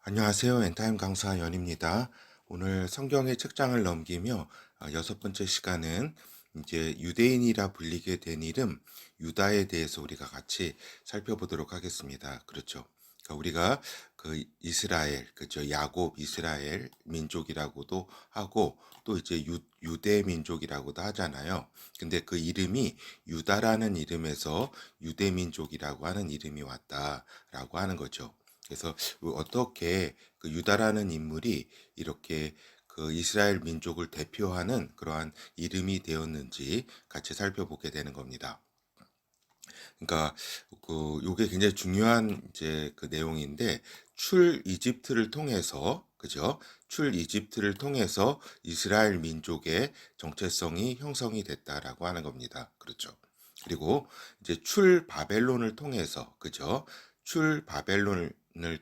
안녕하세요. 엔타임 강사 연입니다. 오늘 성경의 책장을 넘기며 여섯 번째 시간은 이제 유대인이라 불리게 된 이름 유다에 대해서 우리가 같이 살펴보도록 하겠습니다. 그렇죠. 그러니까 우리가 그 이스라엘, 그죠? 야곱 이스라엘 민족이라고도 하고 또 이제 유대 민족이라고도 하잖아요. 근데 그 이름이 유다라는 이름에서 유대 민족이라고 하는 이름이 왔다라고 하는 거죠. 그래서 어떻게 그 유다라는 인물이 이렇게 그 이스라엘 민족을 대표하는 그러한 이름이 되었는지 같이 살펴보게 되는 겁니다. 그러니까 그 요게 굉장히 중요한 이제 그 내용인데 출 이집트를 통해서 그죠? 출 이집트를 통해서 이스라엘 민족의 정체성이 형성이 됐다라고 하는 겁니다. 그렇죠. 그리고 이제 출 바벨론을 통해서 그죠? 출 바벨론을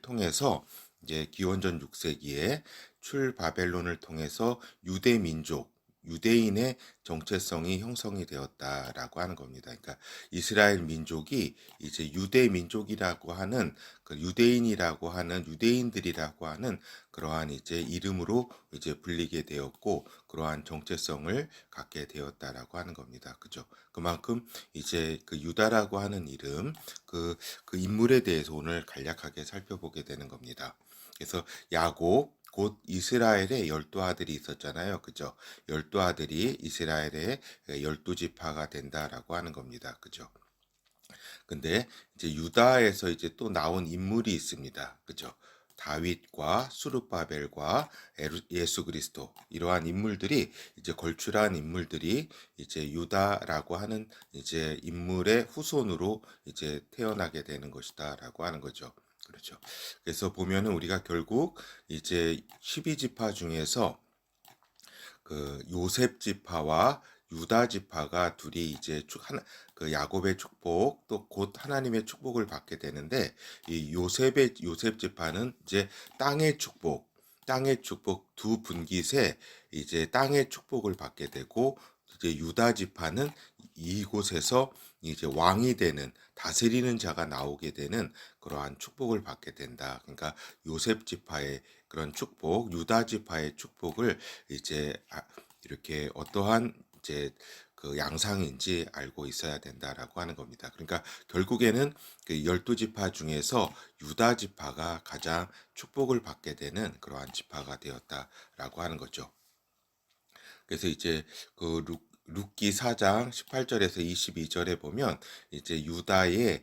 통해서 이제 기원전 6세기에 출 바벨론을 통해서 유대 민족 유대인의 정체성이 형성이 되었다라고 하는 겁니다. 그러니까 이스라엘 민족이 이제 유대 민족이라고 하는 그 유대인이라고 하는 유대인들이라고 하는 그러한 이제 이름으로 이제 불리게 되었고 그러한 정체성을 갖게 되었다라고 하는 겁니다. 그죠? 그만큼 이제 그 유다라고 하는 이름 그 인물에 대해서 오늘 간략하게 살펴보게 되는 겁니다. 그래서 야곱 곧 이스라엘의 12아들이 있었잖아요. 그죠? 12아들이 이스라엘의 12지파가 된다라고 하는 겁니다. 그죠? 근데 이제 유다에서 이제 또 나온 인물이 있습니다. 그죠? 다윗과 수르바벨과 예수 그리스도 이러한 인물들이 이제 걸출한 인물들이 이제 유다라고 하는 이제 인물의 후손으로 이제 태어나게 되는 것이다라고 하는 거죠. 그렇죠. 그래서 보면은 우리가 결국 이제 12지파 중에서 그 요셉 지파와 유다 지파가 둘이 이제 그 야곱의 축복 또 곧 하나님의 축복을 받게 되는데 이 요셉 지파는 이제 땅의 축복 두 분깃에 이제 땅의 축복을 받게 되고 이제 유다 지파는 이곳에서 이제 왕이 되는 다스리는 자가 나오게 되는 그러한 축복을 받게 된다. 그러니까 요셉 지파의 그런 축복, 유다 지파의 축복을 이제 이렇게 어떠한 이제 그 양상인지 알고 있어야 된다라고 하는 겁니다. 그러니까 결국에는 그 12지파 중에서 유다 지파가 가장 축복을 받게 되는 그러한 지파가 되었다라고 하는 거죠. 그래서 이제 그 룻기 4장 18절에서 22절에 보면 이제 유다의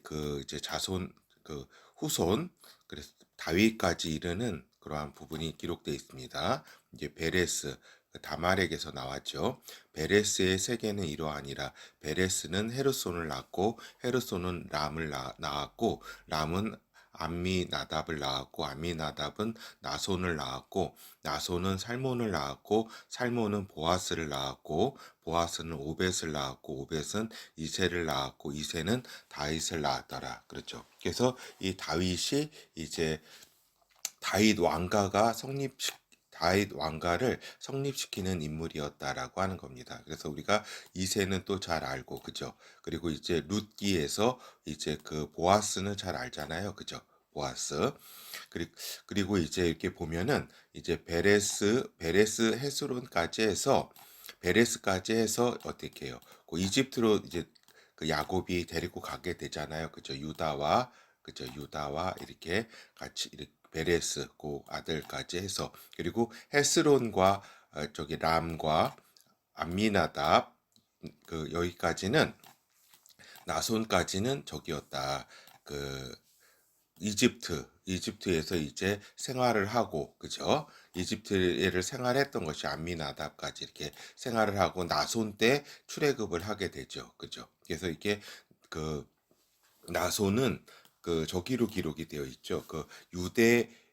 그 이제 자손 그 후손 그래서 다윗까지 이르는 그러한 부분이 기록되어 있습니다. 이제 베레스 그 다말에게서 나왔죠. 베레스의 세계는 이러하니라. 베레스는 헤르손을 낳고 헤르손은 람을 낳았고 람은 암미나답을 낳았고 암미나답은 나손을 낳았고 나손은 살몬을 낳았고 살몬은 보아스를 낳았고 보아스는 오벳을 낳았고 오벳은 이새를 낳았고 이새는 다윗을 낳았더라. 그렇죠. 그래서 이 다윗이 이제 다윗 왕가가 성립시 다윗 왕가를 성립시키는 인물이었다라고 하는 겁니다. 그래서 우리가 이새는 또 잘 알고 그죠? 그리고 이제 룻기에서 이제 그 보아스는 잘 알잖아요. 그죠? 보아스. 그리고 이제 이렇게 보면은 이제 베레스 헤스론까지 해서 베레스까지 해서 어떻게 해요? 그 이집트로 이제 그 야곱이 데리고 가게 되잖아요. 그죠? 유다와 그죠? 유다와 이렇게 같이 이렇게 베레스 그 아들까지 해서 그리고 헤스론과 저기 람과 암미나답 그 여기까지는 나손까지는 저기였다. 그 이집트에서 이제 생활을 하고, 그죠? 이집트를 생활했던 것이 암미나답까지 이렇게 생활을 하고 나손 때 출애굽을 하게 되죠. 그죠? 그래서 이게 그 나손은 그 저기로 기록이 되어 있죠. 그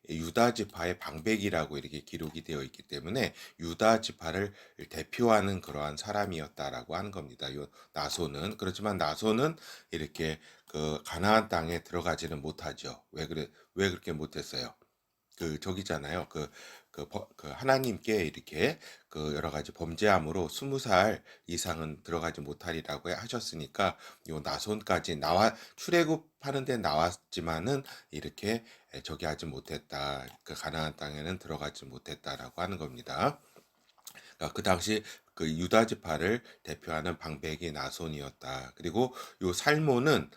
유다 지파의 방백이라고 이렇게 기록이 되어 있기 때문에 유다 지파를 대표하는 그러한 사람이었다라고 하는 겁니다. 요 나손은 그렇지만 나손은 이렇게 그 가나안 땅에 들어가지는 못하죠. 왜 그렇게 못했어요? 저기잖아요. 그 하나님께 이렇게 그 여러 가지 범죄함으로 20살 이상은 들어가지 못하리라고 하셨으니까 요 나손까지 나와 출애굽하는 데 나왔지만은 이렇게 저기 하지 못했다. 그 가나안 땅에는 들어가지 못했다라고 하는 겁니다. 그 당시 그 유다 지파를 대표하는 방백이 나손이었다. 그리고 요 살모는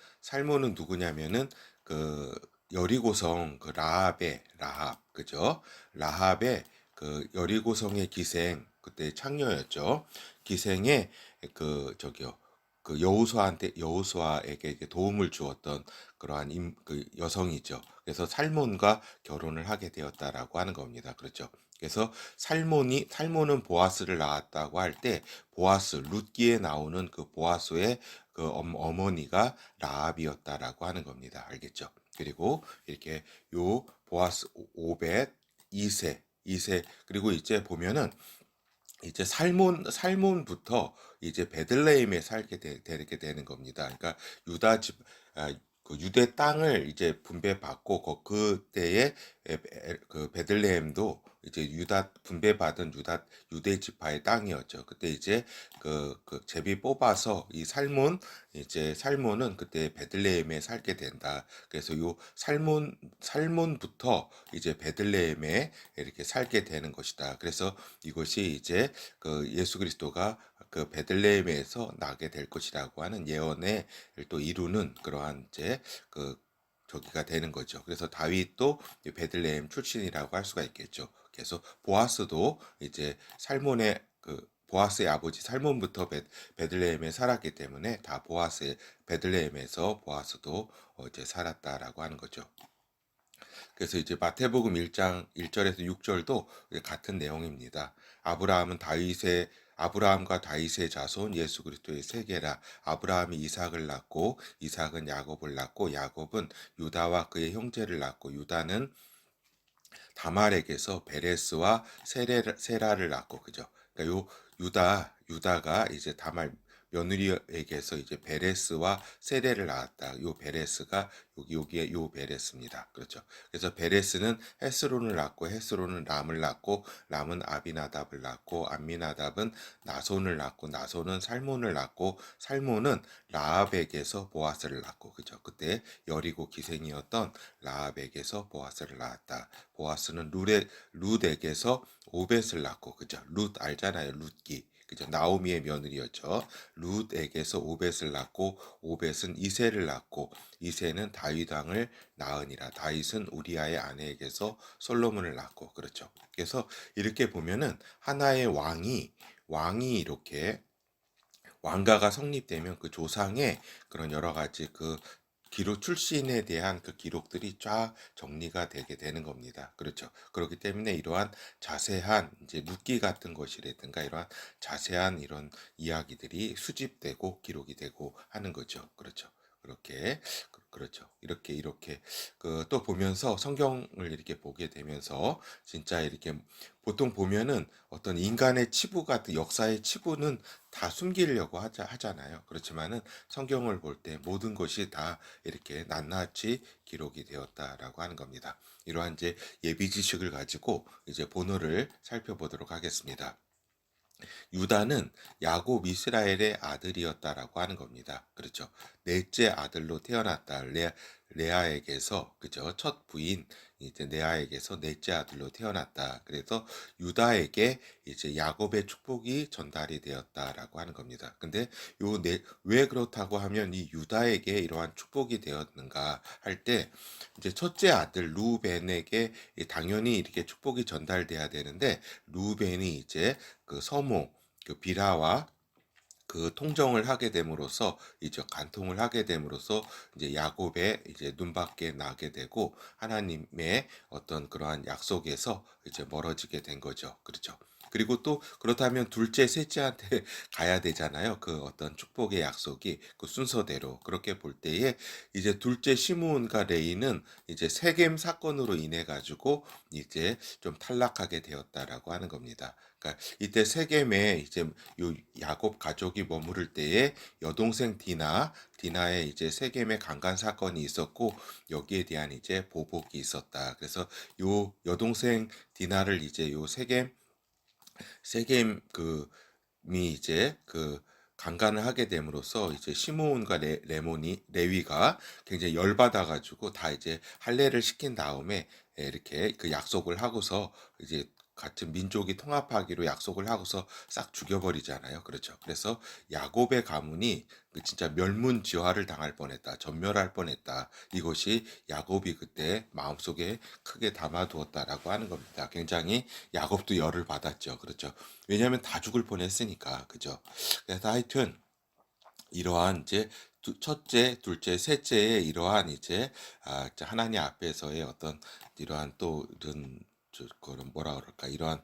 누구냐면은 그 여리고성 그 라합 그죠? 라합의 그 여리고성의 기생 그때 창녀였죠. 기생의 그 여호수아에게 이제 도움을 주었던 그러한 그 여성이죠. 그래서 살몬과 결혼을 하게 되었다라고 하는 겁니다. 그렇죠. 그래서 살몬은 보아스를 낳았다고 할 때 보아스 룻기에 나오는 그 보아스의 그 어머니가 라합이었다라고 하는 겁니다. 알겠죠? 그리고 이렇게 요 보아스 오벳 이세 그리고 이제 보면은 이제 살몬부터 이제 베들레헴에 되게 되는 겁니다. 그러니까 유다 집 그 유대 땅을 이제 분배받고 그때에 그 베들레헴도 이제 유다 분배받은 유대 지파의 땅이었죠. 그때 이제 그 제비 뽑아서 이 살몬은 그때 베들레헴에 살게 된다. 그래서 요 살몬부터 이제 베들레헴에 이렇게 살게 되는 것이다. 그래서 이것이 이제 그 예수 그리스도가 그 베들레헴에서 나게 될 것이라고 하는 예언을 또 이루는 그러한 이제 그 저기가 되는 거죠. 그래서 다윗도 베들레헴 출신이라고 할 수가 있겠죠. 그래서 보아스도 이제 살몬의 그 보아스의 아버지 살몬부터 베들레헴에 살았기 때문에 다 베들레헴에서 보아스도 이제 살았다라고 하는 거죠. 그래서 이제 마태복음 1장 1절에서 6절도 같은 내용입니다. 아브라함과 다윗의 자손 예수 그리스도의 세계라. 아브라함이 이삭을 낳고 이삭은 야곱을 낳고 야곱은 유다와 그의 형제를 낳고 유다는 다말에게서 베레스와 세라를 낳고 그죠. 그러니까 요 유다가 이제 다말 며느리에게서 이제 베레스와 세레를 낳았다. 요 베레스가 여기에 요 베레스입니다. 그렇죠. 그래서 베레스는 헤스론을 낳고 헤스론은 람을 낳고 람은 아비나답을 낳고 암미나답은 나손을 낳고 나손은 살몬을 낳고 살몬은 라합에게서 보아스를 낳고 그죠. 그때 여리고 기생이었던 라합에게서 보아스를 낳았다. 보아스는 룻에게서 오벳을 낳고 그죠. 룻 알잖아요. 룻기. 그죠. 나오미의 며느리였죠. 룻에게서 오벳을 낳고 오벳은 이새를 낳고 이새는 다윗 왕을 낳으니라. 다윗은 우리아의 아내에게서 솔로몬을 낳고 그렇죠. 그래서 이렇게 보면은 하나의 왕이 이렇게 왕가가 성립되면 그 조상의 그런 여러 가지 그 기록 출신에 대한 그 기록들이 쫙 정리가 되게 되는 겁니다. 그렇죠. 그렇기 때문에 이러한 자세한 이제 룻기 같은 것이라든가 이러한 자세한 이런 이야기들이 수집되고 기록이 되고 하는 거죠. 그렇죠. 그렇죠. 이렇게 그 또 보면서 성경을 이렇게 보게 되면서 진짜 이렇게 보통 보면은 어떤 인간의 치부 같은 역사의 치부는 다 숨기려고 하잖아요. 그렇지만은 성경을 볼 때 모든 것이 다 이렇게 낱낱이 기록이 되었다라고 하는 겁니다. 이러한 이제 예비 지식을 가지고 이제 본어를 살펴보도록 하겠습니다. 유다는 야곱 이스라엘의 아들이었다라고 하는 겁니다. 그렇죠. 넷째 아들로 태어났다. 레아에게서 그죠. 첫 부인 이제 레아에게서 넷째 아들로 태어났다. 그래서 유다에게 이제 야곱의 축복이 전달이 되었다라고 하는 겁니다. 근데 왜 그렇다고 하면 이 유다에게 이러한 축복이 되었는가 할 때 이제 첫째 아들 루벤에게 당연히 이렇게 축복이 전달돼야 되는데 루벤이 이제 그 서모 그 비라와 그 통정을 하게 됨으로써 이제 간통을 하게 됨으로써 이제 야곱의 이제 눈밖에 나게 되고 하나님의 어떤 그러한 약속에서 이제 멀어지게 된 거죠. 그렇죠. 그리고 또 그렇다면 둘째, 셋째한테 가야 되잖아요. 그 어떤 축복의 약속이 그 순서대로. 그렇게 볼 때에 이제 둘째 시므온과 레위는 이제 세겜 사건으로 인해 가지고 이제 좀 탈락하게 되었다라고 하는 겁니다. 그러니까 이때 세겜에 이제 요 야곱 가족이 머무를 때에 여동생 디나의 이제 세겜의 강간 사건이 있었고 여기에 대한 이제 보복이 있었다. 그래서 요 여동생 디나를 이제 요 세겜 미 이제 강간을 하게 됨으로써 이제 시므온과 레위가 굉장히 열받아 가지고 다 이제 할례를 시킨 다음에 이렇게 그 약속을 하고서 이제 같은 민족이 통합하기로 약속을 하고서 싹 죽여버리잖아요. 그렇죠. 그래서 야곱의 가문이 진짜 멸문지화를 당할 뻔했다. 전멸할 뻔했다. 이것이 야곱이 그때 마음속에 크게 담아두었다라고 하는 겁니다. 굉장히 야곱도 열을 받았죠. 그렇죠. 왜냐하면 다 죽을 뻔했으니까. 그죠. 그래서 하여튼 이러한 이제 첫째, 둘째, 셋째의 이러한 이제 이제 하나님 앞에서의 어떤 이러한 또 이런 그런 뭐라 그럴까 이러한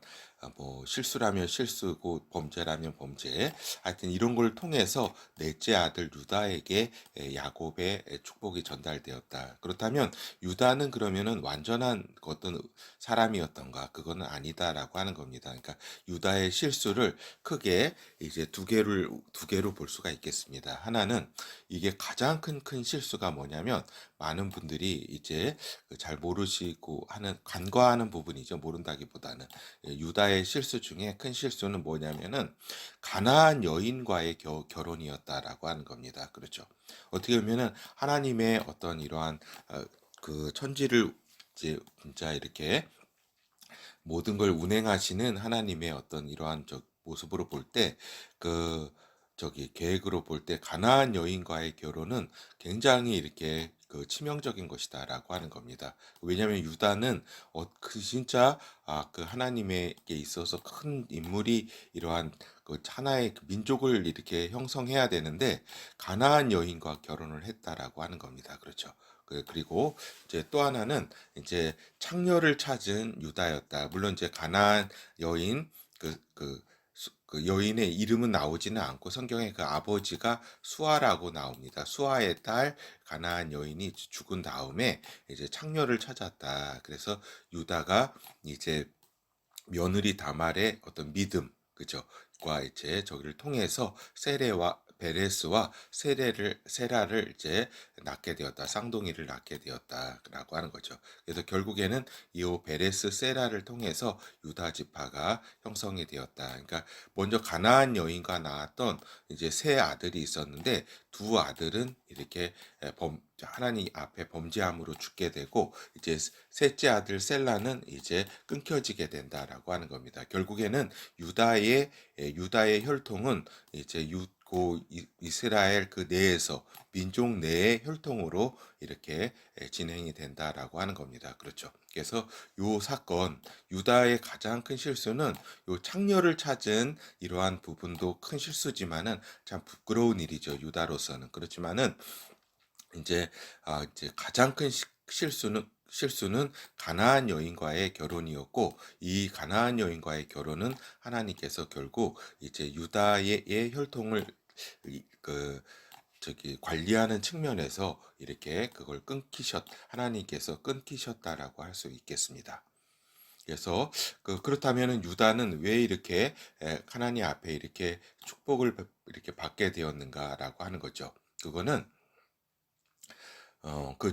뭐 실수라면 실수고 범죄라면 범죄 하여튼 이런 걸 통해서 넷째 아들 유다에게 야곱의 축복이 전달되었다. 그렇다면 유다는 그러면은 완전한 어떤 사람이었던가 그거는 아니다라고 하는 겁니다. 그러니까 유다의 실수를 크게 이제 두 개로 볼 수가 있겠습니다. 하나는 이게 가장 큰 실수가 뭐냐면 많은 분들이 이제 잘 모르시고 하는 간과하는 부분이죠. 모른다기보다는 유다의 실수 중에 큰 실수는 뭐냐면은 가나안 여인과의 결혼이었다라고 하는 겁니다. 그렇죠. 어떻게 보면은 하나님의 어떤 이러한 그 천지를 이제 진짜 이렇게 모든 걸 운행하시는 하나님의 어떤 이러한 모습으로 볼 때 그 계획으로 볼 때 가나안 여인과의 결혼은 굉장히 이렇게 치명적인 것이다라고 하는 겁니다. 왜냐하면 유다는 진짜 그 하나님에게 있어서 큰 인물이 이러한 그 하나의 그 민족을 이렇게 형성해야 되는데 가나안 여인과 결혼을 했다라고 하는 겁니다. 그렇죠. 그리고 이제 또 하나는 이제 창녀를 찾은 유다였다. 물론 이제 가나안 여인 그 여인의 이름은 나오지는 않고 성경에 그 아버지가 수아라고 나옵니다. 수아의 딸 가나안 여인이 죽은 다음에 이제 창녀를 찾았다. 그래서 유다가 이제 며느리 다말의 어떤 믿음, 그죠? 과 이제 저기를 통해서 세레와 베레스와 세라를 이제 낳게 되었다. 쌍둥이를 낳게 되었다라고 하는 거죠. 그래서 결국에는 이 베레스 세라를 통해서 유다 지파가 형성이 되었다. 그러니까 먼저 가나안 여인과 낳았던 이제 세 아들이 있었는데 두 아들은 이렇게 하나님 앞에 범죄함으로 죽게 되고 이제 셋째 아들 셀라는 이제 끊겨지게 된다라고 하는 겁니다. 결국에는 유다의 혈통은 이제 이스라엘 그 내에서 민족 내의 혈통으로 이렇게 진행이 된다라고 하는 겁니다. 그렇죠. 그래서 요 사건 유다의 가장 큰 실수는 요 창녀를 찾은 이러한 부분도 큰 실수지만은 참 부끄러운 일이죠. 유다로서는 그렇지만은 이제 가장 큰 실수는 가나안 여인과의 결혼이었고 이 가나안 여인과의 결혼은 하나님께서 결국 이제 유다의 혈통을 그 관리하는 측면에서 이렇게 그걸 하나님께서 끊기셨다라고 할 수 있겠습니다. 그래서 그렇다면은 유다는 왜 이렇게 하나님 앞에 이렇게 축복을 이렇게 받게 되었는가라고 하는 거죠. 그거는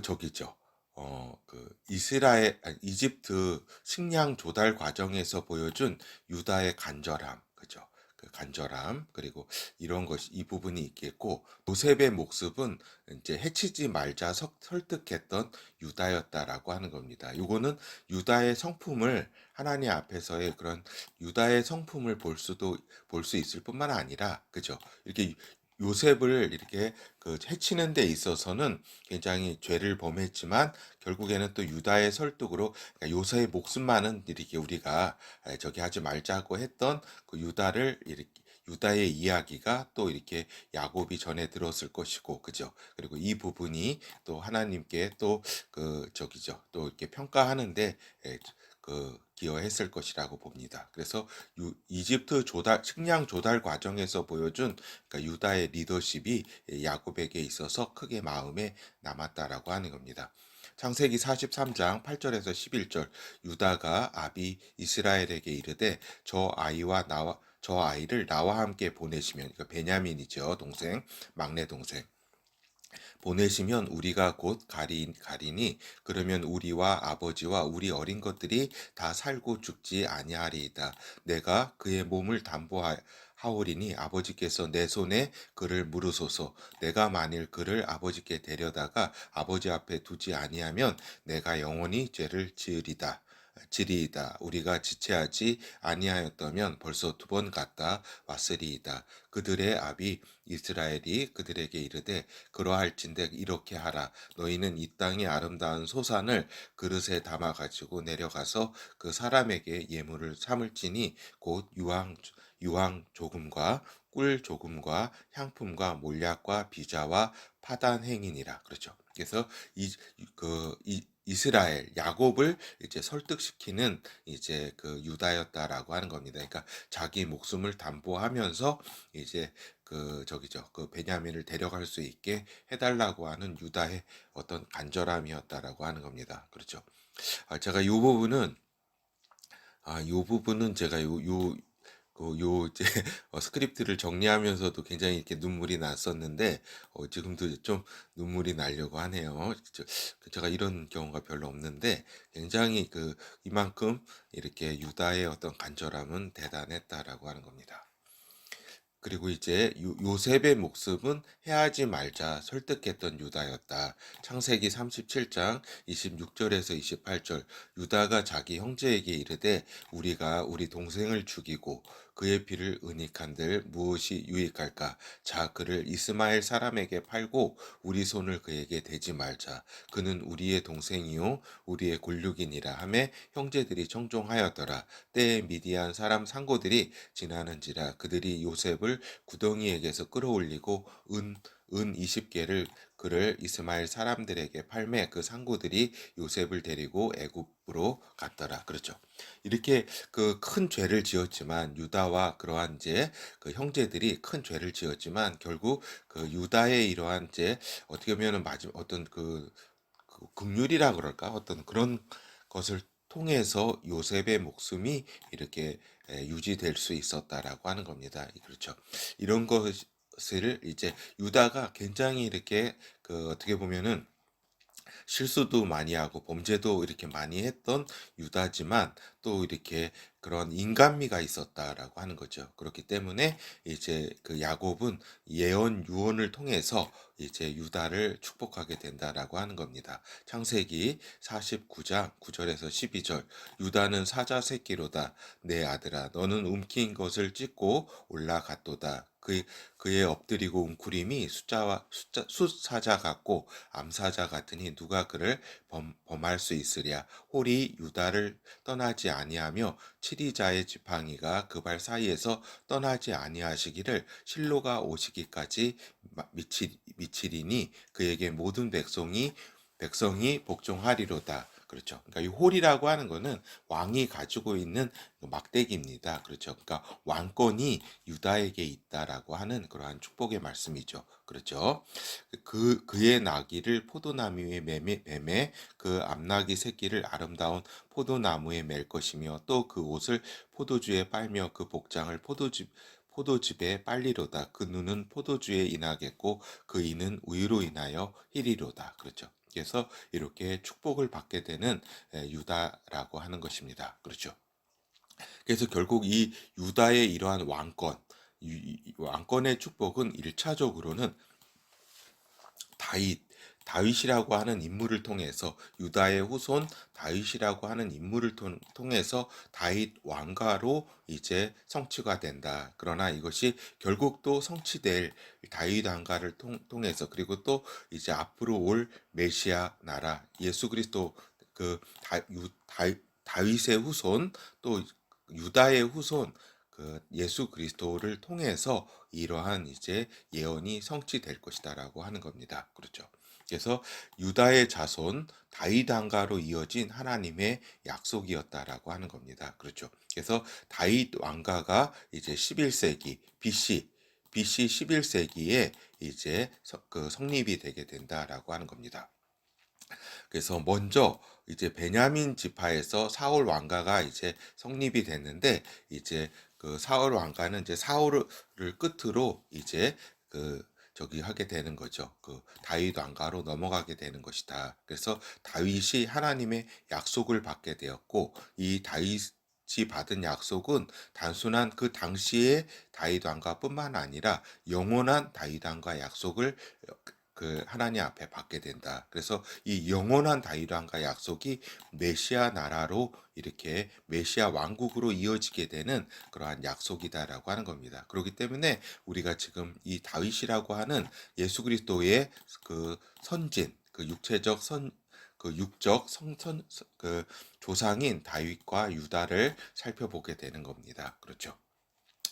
저기죠. 이집트 식량 조달 과정에서 보여준 유다의 간절함, 그죠? 그 간절함, 그리고 이 부분이 있겠고, 요셉의 목습은 이제 해치지 말자 설득했던 유다였다라고 하는 겁니다. 요거는 유다의 성품을 하나님 앞에서의 그런 유다의 성품을 볼 수 있을 뿐만 아니라, 그죠? 이렇게 요셉을 이렇게 해치는 데 있어서는 굉장히 죄를 범했지만 결국에는 또 유다의 설득으로 그러니까 요새의 목숨만은 이렇게 우리가 저기 하지 말자고 했던 그 유다의 이야기가 또 이렇게 야곱이 전해 들었을 것이고 그죠. 그리고 이 부분이 또 하나님께 또 저기죠. 또 이렇게 평가하는데 기여했을 것이라고 봅니다. 그래서 이집트 식량 조달 과정에서 보여준 그러니까 유다의 리더십이 야곱에게 있어서 크게 마음에 남았다라고 하는 겁니다. 창세기 43장 8절에서 11절 유다가 아비 이스라엘에게 이르되 저 아이를 나와 함께 보내시면 그러니까 베냐민이죠. 동생, 막내 동생. 보내시면 우리가 곧 가리니 그러면 우리와 아버지와 우리 어린 것들이 다 살고 죽지 아니하리이다. 내가 그의 몸을 담보하오리니 아버지께서 내 손에 그를 물으소서. 내가 만일 그를 아버지께 데려다가 아버지 앞에 두지 아니하면 내가 영원히 죄를 지리이다. 우리가 지체하지 아니하였다면 벌써 2번 갔다 왔으리이다. 그들의 아비 이스라엘이 그들에게 이르되 그러할진대 이렇게 하라. 너희는 이 땅의 아름다운 소산을 그릇에 담아 가지고 내려가서 그 사람에게 예물을 삼을지니 곧 유황 조금과 꿀 조금과 향품과 몰약과 비자와 파단 행인이라. 그렇죠. 그래서 이스라엘 야곱을 이제 설득시키는 이제 그 유다였다라고 하는 겁니다. 그러니까 자기 목숨을 담보하면서 이제 그 베냐민을 데려갈 수 있게 해달라고 하는 유다의 어떤 간절함이었다라고 하는 겁니다. 그렇죠. 제가 요 부분은 제가 이제 스크립트를 정리하면서도 굉장히 이렇게 눈물이 났었는데 지금도 좀 눈물이 나려고 하네요. 제가 이런 경우가 별로 없는데 굉장히 이만큼 이렇게 유다의 어떤 간절함은 대단했다라고 하는 겁니다. 그리고 이제 요셉의 목숨은 해하지 말자 설득했던 유다였다. 창세기 37장 26절에서 28절 유다가 자기 형제에게 이르되 우리가 우리 동생을 죽이고 그의 피를 은닉한들 무엇이 유익할까? 자 그를 이스마엘 사람에게 팔고 우리 손을 그에게 대지 말자. 그는 우리의 동생이요 우리의 골육이니라 하매 형제들이 청종하였더라. 때에 미디안 사람 상고들이 지나는지라 그들이 요셉을 구덩이에게서 끌어올리고 은 20개를 그를 이스마엘 사람들에게 팔매 그 상고들이 요셉을 데리고 애굽으로 갔더라. 그렇죠. 이렇게 그 큰 죄를 지었지만 유다와 그러한 이제 그 형제들이 큰 죄를 지었지만 결국 그 유다의 이러한 이제 어떻게 보면은 어떤 긍휼이라 그럴까 어떤 그런 것을 통해서 요셉의 목숨이 이렇게 유지될 수 있었다라고 하는 겁니다. 그렇죠. 이런 것을 이제 유다가 굉장히 이렇게 어떻게 보면은 실수도 많이 하고 범죄도 이렇게 많이 했던 유다지만 또 이렇게 그런 인간미가 있었다라고 하는 거죠. 그렇기 때문에 이제 그 야곱은 예언 유언을 통해서 이제 유다를 축복하게 된다라고 하는 겁니다. 창세기 49장 9절에서 12절 유다는 사자 새끼로다 내 아들아 너는 움킨 것을 찢고 올라갔도다 그의 엎드리고 웅크림이 숫사자 같고 암사자 같으니 누가 그를 범할 수 있으랴. 홀이 유다를 떠나지 아니하며 치리자의 지팡이가 그 발 사이에서 떠나지 아니하시기를 실로가 오시기까지 미치리니 그에게 모든 백성이 복종하리로다. 그렇죠. 그러니까 이 홀이라고 하는 거는 왕이 가지고 있는 막대기입니다. 그렇죠. 그러니까 왕권이 유다에게 있다라고 하는 그러한 축복의 말씀이죠. 그렇죠. 그의 나귀를 포도나무에 매매 그 암나귀 새끼를 아름다운 포도나무에 맬 것이며 또 그 옷을 포도주에 빨며 그 복장을 포도즙에 빨리로다. 그 눈은 포도주에 인하겠고 그 이는 우유로 인하여 희리로다. 그렇죠. 그래서 이렇게 축복을 받게 되는 유다라고 하는 것입니다. 그렇죠. 그래서 결국 이 유다의 이러한 왕권의 축복은 1차적으로는 다윗, 다윗이라고 하는 인물을 통해서 유다의 후손 다윗이라고 하는 인물을 통해서 다윗 왕가로 이제 성취가 된다. 그러나 이것이 결국 또 성취될 다윗 왕가를 통해서 그리고 또 이제 앞으로 올 메시아 나라 예수 그리스도 다윗의 후손 또 유다의 후손 예수 그리스도를 통해서 이러한 이제 예언이 성취될 것이다라고 하는 겁니다. 그렇죠. 그래서 유다의 자손 다윗 왕가로 이어진 하나님의 약속이었다라고 하는 겁니다. 그렇죠. 그래서 다윗 왕가가 이제 11세기 BC 11세기에 이제 성립이 되게 된다라고 하는 겁니다. 그래서 먼저 이제 베냐민 지파에서 사울 왕가가 이제 성립이 됐는데, 이제 그 사울 왕가는 이제 사울을 끝으로 이제 그 저기 하게 되는 거죠. 그 다윗 왕가로 넘어가게 되는 것이다. 그래서 다윗이 하나님의 약속을 받게 되었고, 이 다윗이 받은 약속은 단순한 그 당시의 다윗 왕가뿐만 아니라 영원한 다윗 왕가 약속을 그 하나님 앞에 받게 된다. 그래서 이 영원한 다윗 왕과 약속이 메시아 나라로 이렇게 메시아 왕국으로 이어지게 되는 그러한 약속이다라고 하는 겁니다. 그렇기 때문에 우리가 지금 이 다윗이라고 하는 예수 그리스도의 그 선진, 그 육체적 그 육적 그 조상인 다윗과 유다를 살펴보게 되는 겁니다. 그렇죠.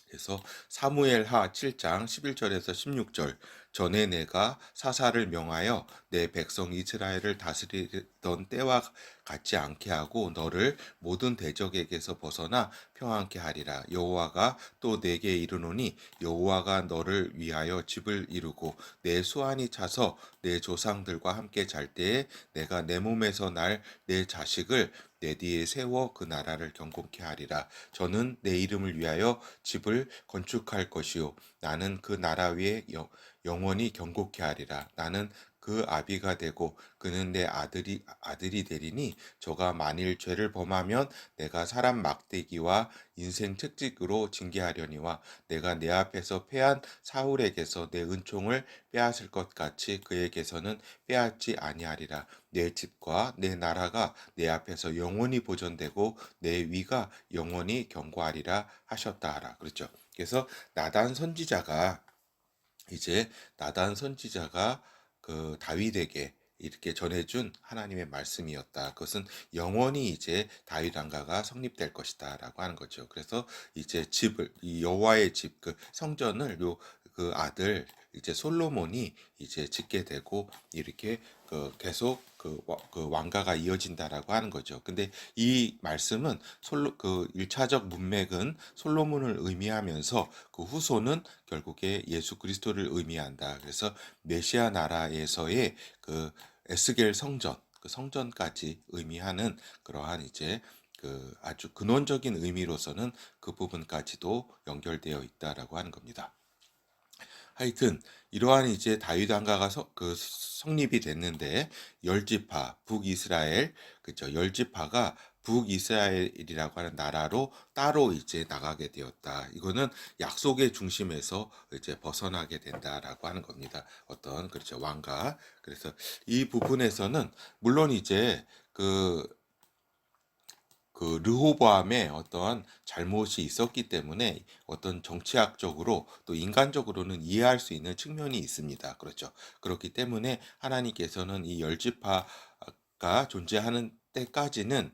그래서 사무엘하 7장 11절에서 16절, 전에 내가 사사를 명하여 내 백성 이스라엘을 다스리던 때와 같지 않게 하고 너를 모든 대적에게서 벗어나 평안케 하리라. 여호와가 또 내게 이르노니 여호와가 너를 위하여 집을 이루고 내 수완이 차서 내 조상들과 함께 잘 때에 내가 내 몸에서 날 내 자식을 내 뒤에 세워 그 나라를 경고케 하리라. 저는 내 이름을 위하여 집을 건축할 것이요 나는 그 나라 위에 영원히 경고케 하리라. 나는 그 아비가 되고 그는 내 아들이 되리니 저가 만일 죄를 범하면 내가 사람 막대기와 인생 채찍으로 징계하려니와 내가 내 앞에서 패한 사울에게서 내 은총을 빼앗을 것 같이 그에게서는 빼앗지 아니하리라. 내 집과 내 나라가 내 앞에서 영원히 보존되고 내 위가 영원히 견고하리라 하셨다 하라. 그렇죠. 그래서 나단 선지자가 그 다윗에게 이렇게 전해준 하나님의 말씀이었다. 그것은 영원히 이제 다윗 왕가가 성립될 것이다라고 하는 거죠. 그래서 이제 이 여호와의 집, 그 성전을 그 아들 이제 솔로몬이 이제 짓게 되고, 이렇게 계속 그 왕가가 이어진다라고 하는 거죠. 근데 이 말씀은 그 1차적 문맥은 솔로몬을 의미하면서 그 후손은 결국에 예수 그리스도를 의미한다. 그래서 메시아 나라에서의 그 에스겔 성전, 그 성전까지 의미하는 그러한 이제 그 아주 근원적인 의미로서는 그 부분까지도 연결되어 있다라고 하는 겁니다. 하여튼 이러한 이제 다윗 왕가가 성립이 됐는데, 열지파 북이스라엘, 그죠? 열지파가 북이스라엘이라고 하는 나라로 따로 이제 나가게 되었다. 이거는 약속의 중심에서 이제 벗어나게 된다라고 하는 겁니다. 어떤 그렇죠 왕가. 그래서 이 부분에서는 물론 이제 그 르호보암의 어떤 잘못이 있었기 때문에 어떤 정치학적으로 또 인간적으로는 이해할 수 있는 측면이 있습니다. 그렇죠. 그렇기 때문에 하나님께서는 이 열지파가 존재하는 때까지는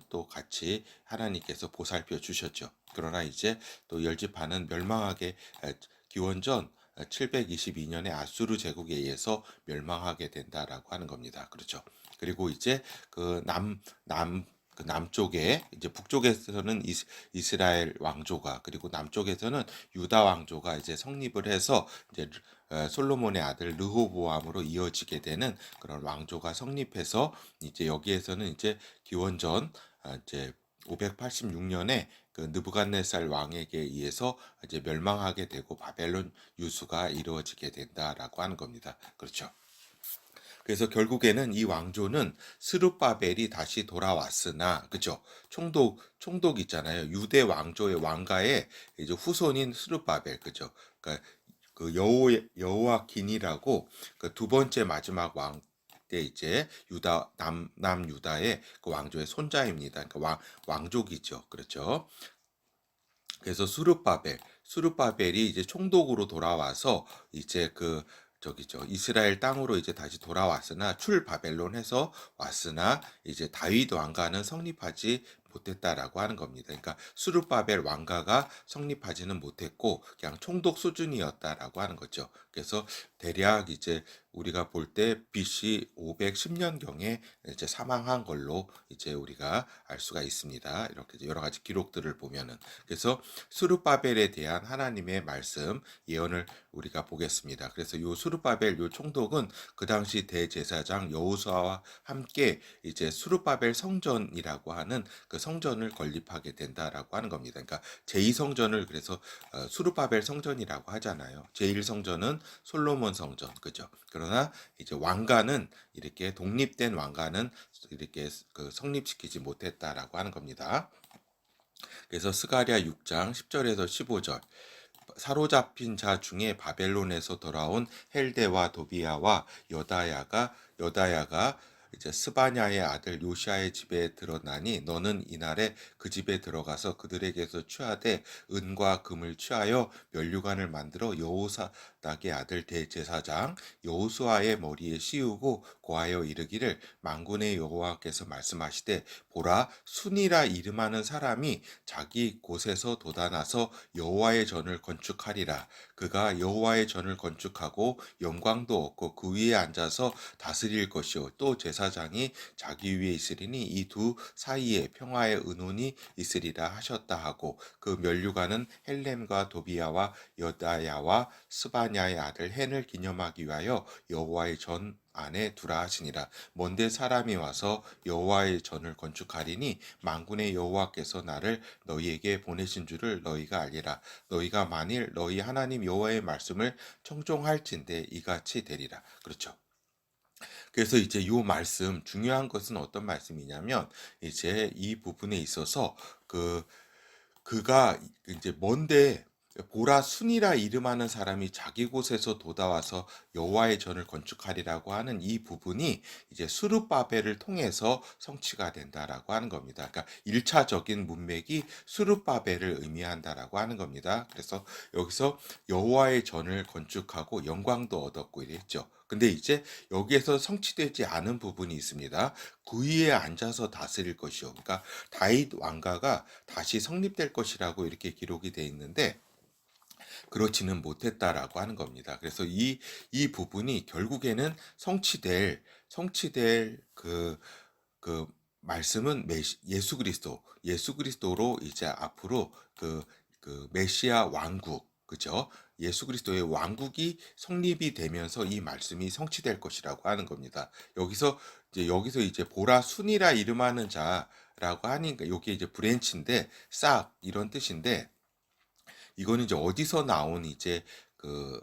또 같이 하나님께서 보살펴 주셨죠. 그러나 이제 또 열지파는 멸망하게 기원전 722년에 아수르 제국에 의해서 멸망하게 된다라고 하는 겁니다. 그렇죠. 그리고 이제 그 남쪽에 이제 북쪽에서는 이스라엘 왕조가, 그리고 남쪽에서는 유다 왕조가 이제 성립을 해서 이제 솔로몬의 아들 르호보암으로 이어지게 되는 그런 왕조가 성립해서, 이제 여기에서는 이제 기원전 이제 586년에 그 느부갓네살 왕에게 의해서 이제 멸망하게 되고 바벨론 유수가 이루어지게 된다라고 하는 겁니다. 그렇죠. 그래서 결국에는 이 왕조는 스룹바벨이 다시 돌아왔으나, 그죠? 총독 있잖아요. 유대 왕조의 왕가의 이제 후손인 스룹바벨, 그죠? 그러니까 그 여호와긴이라고 그 두 번째 마지막 왕 때 이제 남유다의 그 왕조의 손자입니다. 그러니까 왕족이죠. 그렇죠? 그래서 수르바벨이 이제 총독으로 돌아와서 이제 저기죠 이스라엘 땅으로 이제 다시 돌아왔으나 출바벨론 해서 왔으나 이제 다윗 왕가는 성립하지 못했다라고 하는 겁니다. 그러니까 수르바벨 왕가가 성립하지는 못했고 그냥 총독 수준이었다라고 하는 거죠. 그래서 대략 이제 우리가 볼 때 BC 510년경에 이제 사망한 걸로 이제 우리가 알 수가 있습니다. 이렇게 여러 가지 기록들을 보면은. 그래서 수르바벨에 대한 하나님의 말씀 예언을 우리가 보겠습니다. 그래서 요 수르바벨 요 총독은 그 당시 대제사장 여호수아와 함께 이제 수르바벨 성전이라고 하는 그 성전을 건립하게 된다라고 하는 겁니다. 그러니까 제2성전을 그래서 수르바벨 성전이라고 하잖아요. 제1성전은 솔로몬 성전, 그죠? 그러나 이제 왕가는 이렇게 독립된 왕가는 이렇게 그 성립시키지 못했다라고 하는 겁니다. 그래서 스가랴 6장 10절에서 15절 사로잡힌 자 중에 바벨론에서 돌아온 헬데와 도비야와 여다야가 이제 스바냐의 아들 요시아의 집에 드러나니 너는 이날에 그 집에 들어가서 그들에게서 취하되 은과 금을 취하여 면류관을 만들어 여호사닥의 아들 대제사장 여호수아의 머리에 씌우고 고하여 이르기를 만군의 여호와께서 말씀하시되 보라 순이라 이름하는 사람이 자기 곳에서 돋아나서 여호와의 전을 건축하리라. 그가 여호와의 전을 건축하고 영광도 얻고 그 위에 앉아서 다스릴 것이요 또 제사장이 자기 위에 있으리니 이 두 사이에 평화의 은혼이 있으리라 하셨다 하고 그 면류관은 헬렘과 도비야와 여다야와 스바냐의 아들 헨을 기념하기 위하여 여호와의 전 안에 두라 하시니라. 먼데 사람이 와서 여호와의 전을 건축하리니 만군의 여호와께서 나를 너희에게 보내신 줄을 너희가 알리라. 너희가 만일 너희 하나님 여호와의 말씀을 청종할진대 이같이 되리라. 그렇죠. 그래서 이제 요 말씀 중요한 것은 어떤 말씀이냐면 이제 이 부분에 있어서 그가 이제 먼데 보라 순이라 이름하는 사람이 자기 곳에서 돋아와서 여호와의 전을 건축하리라고 하는 이 부분이 이제 수르바벨을 통해서 성취가 된다라고 하는 겁니다. 그러니까 1차적인 문맥이 수르바벨을 의미한다라고 하는 겁니다. 그래서 여기서 여호와의 전을 건축하고 영광도 얻었고 이랬죠. 근데 이제 여기에서 성취되지 않은 부분이 있습니다. 그 위에 앉아서 다스릴 것이요. 그러니까 다윗 왕가가 다시 성립될 것이라고 이렇게 기록이 돼 있는데 그렇지는 못했다라고 하는 겁니다. 그래서 이 부분이 결국에는 성취될 그 말씀은 예수 그리스도로 이제 앞으로 그 메시아 왕국, 그죠? 예수 그리스도의 왕국이 성립이 되면서 이 말씀이 성취될 것이라고 하는 겁니다. 여기서 이제 보라 순이라 이름하는 자라고 하니까 이게 이제 브랜치인데 싹 이런 뜻인데 이거는 이제 어디서 나온 이제 그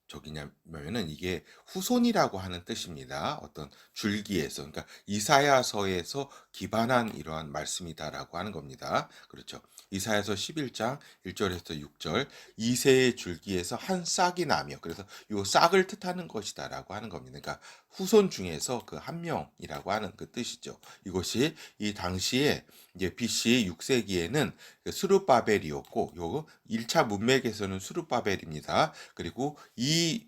저기냐면은 이게 후손이라고 하는 뜻입니다. 어떤 줄기에서 그러니까 이사야서에서 기반한 이러한 말씀이다라고 하는 겁니다. 그렇죠. 이사야서 11장 1절에서 6절 이새의 줄기에서 한 싹이 나며 그래서 요 싹을 뜻하는 것이다라고 하는 겁니다. 그러니까 후손 중에서 그 한 명이라고 하는 그 뜻이죠. 이것이 이 당시에 이제 BC 6세기에는 수르바벨이었고 요 1차 문맥에서는 수르바벨입니다. 그리고 이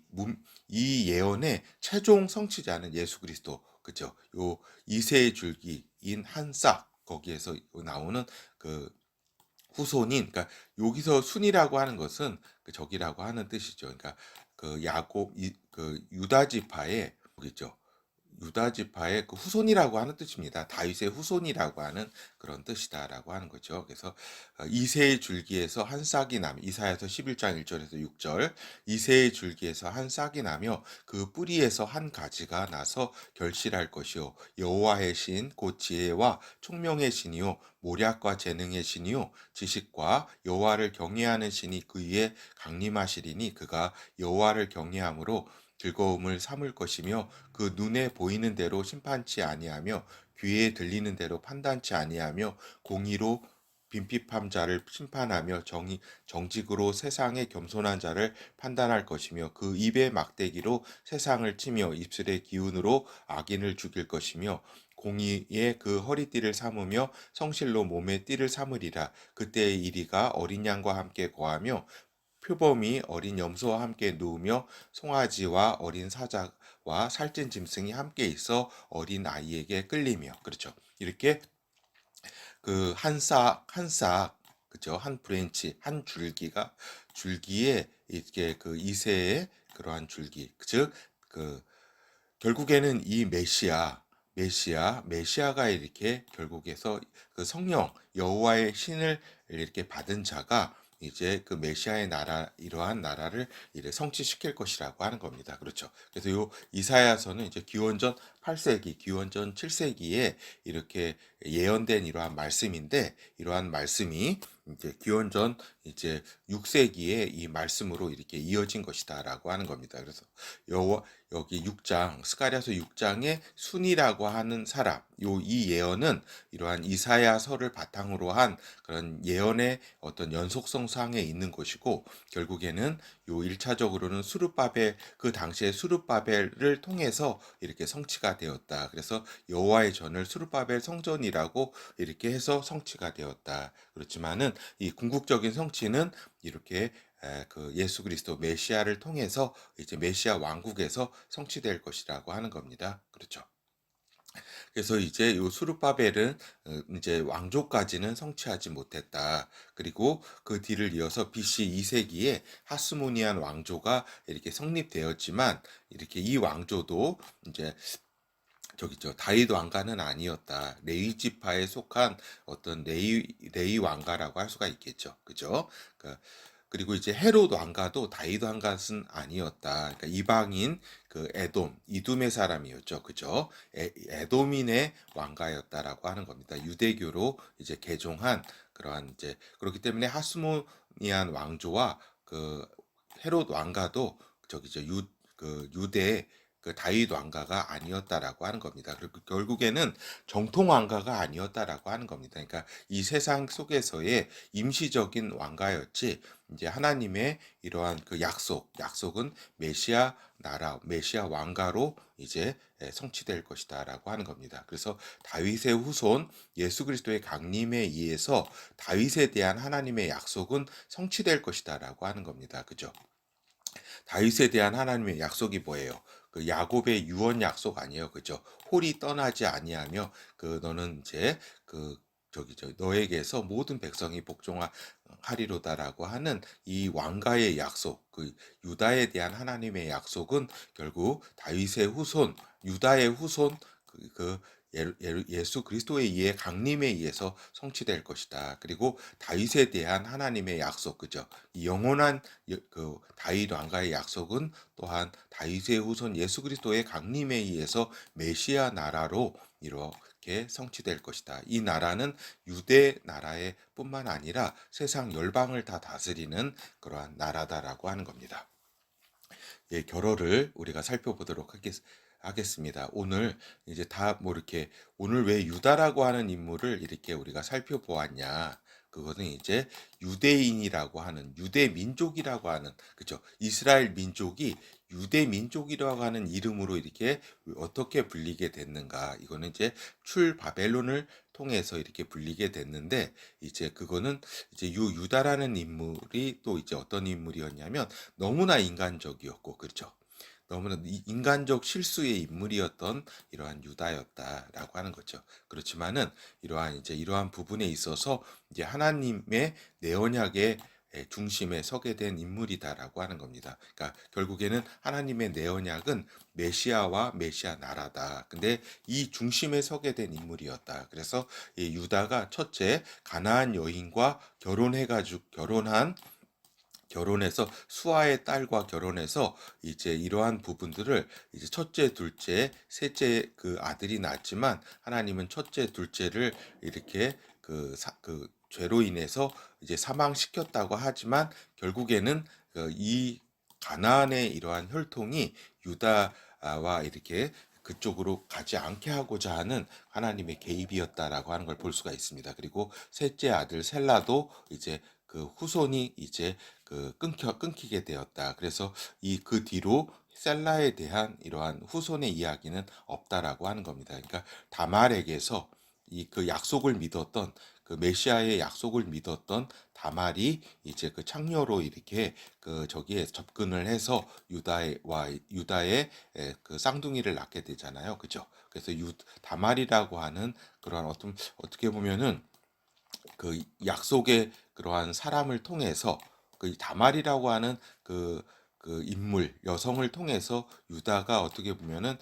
예언의 최종 성취자는 예수 그리스도. 그죠? 요 이세의 줄기인 한 싹 거기에서 나오는 그 후손인 그러니까 여기서 순이라고 하는 것은 그 적이라고 하는 뜻이죠. 그러니까 그 야곱 그 유다 지파의 거기죠. 유다 지파의 그 후손이라고 하는 뜻입니다. 다윗의 후손이라고 하는 그런 뜻이다라고 하는 거죠. 그래서 이새의 줄기에서 한 싹이 나며 이사야서 11장 1절에서 6절 이새의 줄기에서 한 싹이 나며 그 뿌리에서 한 가지가 나서 결실할 것이요 여호와의 신 곧 지혜와 총명의 신이요 모략과 재능의 신이요 지식과 여호와를 경외하는 신이 그 위에 강림하시리니 그가 여호와를 경외함으로 즐거움을 삼을 것이며 그 눈에 보이는 대로 심판치 아니하며 귀에 들리는 대로 판단치 아니하며 공의로 빈핍한 자를 심판하며 정직으로 세상의 겸손한 자를 판단할 것이며 그 입의 막대기로 세상을 치며 입술의 기운으로 악인을 죽일 것이며 공의의 그 허리띠를 삼으며 성실로 몸의 띠를 삼으리라. 그때의 이리가 어린 양과 함께 거하며 표범이 어린 염소와 함께 누우며 송아지와 어린 사자와 살찐 짐승이 함께 있어 어린 아이에게 끌리며 그렇죠. 이렇게 그 한 싹, 그죠? 한 브랜치, 한 줄기에 이렇게 그 이새의 그러한 줄기, 즉 그 결국에는 이 메시아가 이렇게 결국에서 그 성령 여호와의 신을 이렇게 받은 자가 이제 그 메시아의 나라, 이러한 나라를 이제 성취시킬 것이라고 하는 겁니다. 그렇죠. 그래서 요 이사야서는 이제 기원전 8세기, 기원전 7세기에 이렇게 예언된 이러한 말씀인데, 이러한 말씀이 이제 기원전 이제 6세기에 이 말씀으로 이렇게 이어진 것이다라고 하는 겁니다. 그래서 여기 6장, 스가랴서 6장의 순이라고 하는 사람, 이 예언은 이러한 이사야서를 바탕으로 한 그런 예언의 어떤 연속성상에 있는 것이고, 결국에는 요 1차적으로는 수룹바벨, 그 당시에 수룹바벨을 통해서 이렇게 성취가 되었다. 그래서 여호와의 전을 수룹바벨 성전이라고 이렇게 해서 성취가 되었다. 그렇지만은 이 궁극적인 성취는 이렇게 그 예수 그리스도 메시아를 통해서 이제 메시아 왕국에서 성취될 것이라고 하는 겁니다. 그렇죠. 그래서 이제 요 수룹바벨은 이제 왕조까지는 성취하지 못했다. 그리고 그 뒤를 이어서 BC 2세기에 하스모니안 왕조가 이렇게 성립되었지만, 이렇게 이 왕조도 이제 다윗 왕가는 아니었다. 레위 지파에 속한 어떤 레위 왕가라고 할 수가 있겠죠. 그죠? 그리고 이제 헤롯 왕가도 다윗 왕가는 아니었다. 그러니까 이방인 그 이둠의 사람이었죠. 그죠? 에돔인의 왕가였다라고 하는 겁니다. 유대교로 이제 개종한 그러한 이제, 그렇기 때문에 하스모니안 왕조와 그 헤롯 왕가도 유대 그 다윗 왕가가 아니었다라고 하는 겁니다. 그리고 결국에는 정통 왕가가 아니었다라고 하는 겁니다. 그러니까 이 세상 속에서의 임시적인 왕가였지, 이제 하나님의 이러한 그 약속은 메시아 나라, 메시아 왕가로 이제 성취될 것이다라고 하는 겁니다. 그래서 다윗의 후손 예수 그리스도의 강림에 의해서 다윗에 대한 하나님의 약속은 성취될 것이다라고 하는 겁니다. 그죠? 다윗에 대한 하나님의 약속이 뭐예요? 그 야곱의 유언 약속 아니에요, 그죠? 홀이 떠나지 아니하며 그 너는 이제 너에게서 모든 백성이 복종하리로다라고 하는 이 왕가의 약속, 그 유다에 대한 하나님의 약속은 결국 다윗의 후손, 유다의 후손, 예수 그리스도에 의해 강림에 의해서 성취될 것이다. 그리고 다윗에 대한 하나님의 약속, 그죠? 이 영원한 그 다윗 왕가의 약속은 또한 다윗의 후손 예수 그리스도의 강림에 의해서 메시아 나라로 이렇게 성취될 것이다. 이 나라는 유대 나라의 뿐만 아니라 세상 열방을 다 다스리는 그러한 나라다라고 하는 겁니다. 예, 결어를 우리가 살펴보도록 하겠습니다. 오늘 이제 다 뭐 이렇게 오늘 왜 유다라고 하는 인물을 이렇게 우리가 살펴보았냐? 그것은 이제 유대인이라고 하는 유대 민족이라고 하는, 그죠? 이스라엘 민족이 유대 민족이라고 하는 이름으로 이렇게 어떻게 불리게 됐는가? 이거는 이제 출바벨론을 통해서 이렇게 불리게 됐는데, 이제 그거는 이제 유다라는 인물이 또 이제 어떤 인물이었냐면 너무나 인간적이었고, 그렇죠? 너무나 인간적 실수의 인물이었던 이러한 유다였다라고 하는 거죠. 그렇지만은 이러한 부분에 있어서 이제 하나님의 내 언약의 중심에 서게 된 인물이다라고 하는 겁니다. 그러니까 결국에는 하나님의 내 언약은 메시아와 메시아 나라다. 근데 이 중심에 서게 된 인물이었다. 그래서 이 유다가 첫째 가나안 여인과 결혼해서 수아의 딸과 결혼해서 이제 이러한 부분들을 이제 첫째, 둘째, 셋째 그 아들이 낳았지만, 하나님은 첫째, 둘째를 이렇게 그 죄로 인해서 이제 사망시켰다고 하지만, 결국에는 이 가나안의 이러한 혈통이 유다와 이렇게 그쪽으로 가지 않게 하고자 하는 하나님의 개입이었다라고 하는 걸 볼 수가 있습니다. 그리고 셋째 아들 셀라도 이제 그 후손이 이제 끊기게 되었다. 그래서 그 뒤로 셀라에 대한 이러한 후손의 이야기는 없다라고 하는 겁니다. 그러니까 다말에게서 그 약속을 믿었던, 그 메시아의 약속을 믿었던 다말이 이제 그 창녀로 이렇게 저기에 접근을 해서 유다의 그 쌍둥이를 낳게 되잖아요. 그죠? 그래서 다말이라고 하는 그런 어떻게 보면은 그 약속의 그러한 사람을 통해서 그 다말이라고 하는 그 그 인물 여성을 통해서 유다가 어떻게 보면은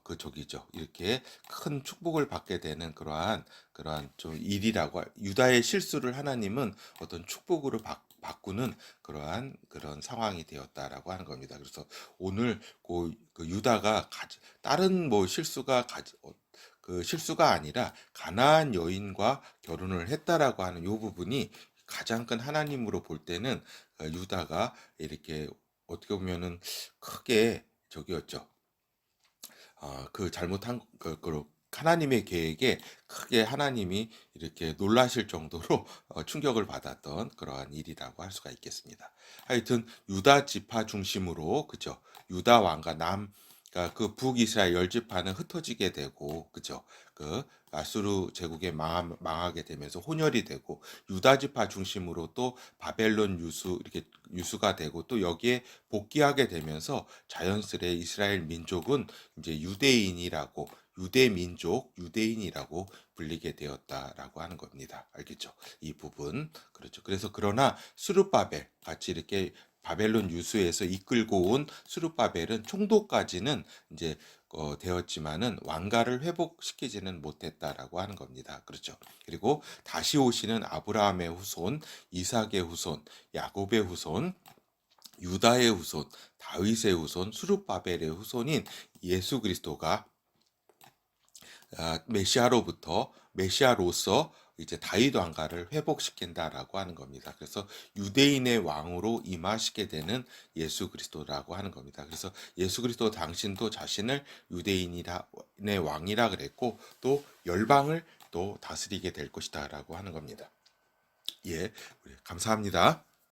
그 저기죠. 이렇게 큰 축복을 받게 되는 그러한 좀 일이라고 유다의 실수를 하나님은 어떤 축복으로 바꾸는 그런 상황이 되었다라고 하는 겁니다. 그래서 오늘 그 유다가 다른 뭐 그 실수가 아니라 가나안 여인과 결혼을 했다라고 하는 이 부분이 가장 큰 하나님으로 볼 때는 유다가 이렇게 어떻게 보면은 크게 저기였죠. 그 잘못한 하나님의 계획에 크게 하나님이 이렇게 놀라실 정도로 충격을 받았던 그러한 일이라고 할 수가 있겠습니다. 하여튼 유다 지파 중심으로 그죠? 유다 왕과 그러니까 그 북이스라엘 열 지파는 흩어지게 되고 그죠? 그 아수르 제국에 망하게 되면서 혼혈이 되고 유다 지파 중심으로 또 바벨론 이렇게 유수가 되고 또 여기에 복귀하게 되면서 자연스레 이스라엘 민족은 이제 유대인이라고 불리게 되었다라고 하는 겁니다. 알겠죠? 이 부분. 그렇죠. 그래서 그러나 수르바벨 같이 이렇게 바벨론 유수에서 이끌고 온 수르바벨은 총독까지는 이제 되었지만은 왕가를 회복시키지는 못했다라고 하는 겁니다. 그렇죠. 그리고 다시 오시는 아브라함의 후손, 이삭의 후손, 야곱의 후손, 유다의 후손, 다윗의 후손, 수르바벨의 후손인 예수 그리스도가 메시아로서 이제 다윗 왕가를 회복시킨다라고 하는 겁니다. 그래서 유대인의 왕으로 임하시게 되는 예수 그리스도라고 하는 겁니다. 그래서 예수 그리스도 당신도 자신을 유대인의 왕이라 그랬고 또 열방을 또 다스리게 될 것이다라고 하는 겁니다. 예, 감사합니다.